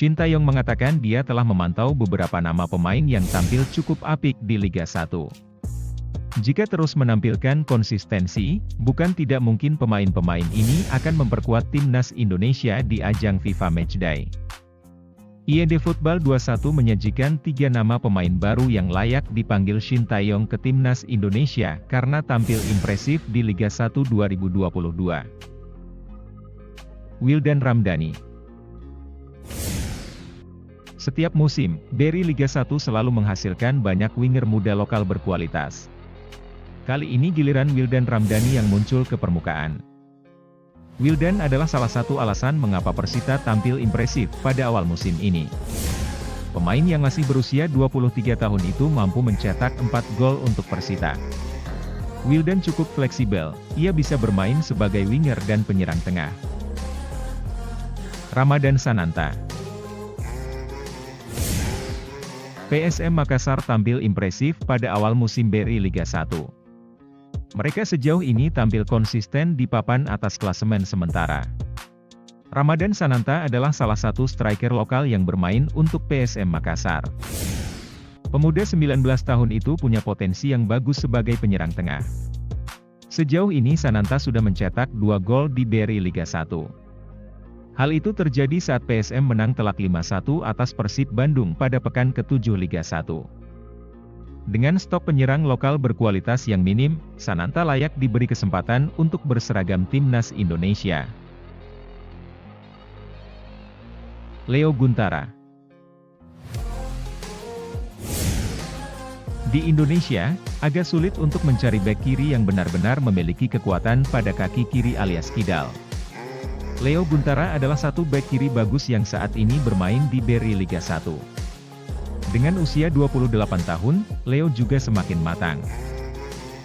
Shin Tae-yong mengatakan dia telah memantau beberapa nama pemain yang tampil cukup apik di Liga 1. Jika terus menampilkan konsistensi, bukan tidak mungkin pemain-pemain ini akan memperkuat timnas Indonesia di ajang FIFA Matchday. IED Football 21 menyajikan 3 nama pemain baru yang layak dipanggil Shin Tae-yong ke timnas Indonesia karena tampil impresif di Liga 1 2022. Wildan Ramdhani. Setiap musim, Berry Liga 1 selalu menghasilkan banyak winger muda lokal berkualitas. Kali ini giliran Wildan Ramdhani yang muncul ke permukaan. Wildan adalah salah satu alasan mengapa Persita tampil impresif pada awal musim ini. Pemain yang masih berusia 23 tahun itu mampu mencetak 4 gol untuk Persita. Wildan cukup fleksibel, ia bisa bermain sebagai winger dan penyerang tengah. Ramadan Sananta. PSM Makassar tampil impresif pada awal musim Berry Liga 1. Mereka sejauh ini tampil konsisten di papan atas klasemen sementara. Ramadan Sananta adalah salah satu striker lokal yang bermain untuk PSM Makassar. Pemuda 19 tahun itu punya potensi yang bagus sebagai penyerang tengah. Sejauh ini Sananta sudah mencetak 2 gol di Berry Liga 1. Hal itu terjadi saat PSM menang telak 5-1 atas Persib Bandung pada pekan ke-7 Liga 1. Dengan stok penyerang lokal berkualitas yang minim, Sananta layak diberi kesempatan untuk berseragam timnas Indonesia. Leo Guntara. Di Indonesia, agak sulit untuk mencari bek kiri yang benar-benar memiliki kekuatan pada kaki kiri alias kidal. Leo Guntara adalah satu bek kiri bagus yang saat ini bermain di Berry Liga 1. Dengan usia 28 tahun, Leo juga semakin matang.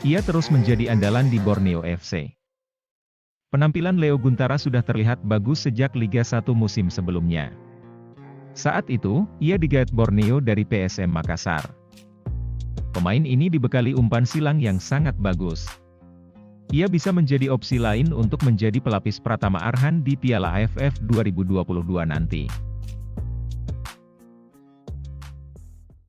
Ia terus menjadi andalan di Borneo FC. Penampilan Leo Guntara sudah terlihat bagus sejak Liga 1 musim sebelumnya. Saat itu, ia digait Borneo dari PSM Makassar. Pemain ini dibekali umpan silang yang sangat bagus. Ia bisa menjadi opsi lain untuk menjadi pelapis Pratama Arhan di Piala AFF 2022 nanti.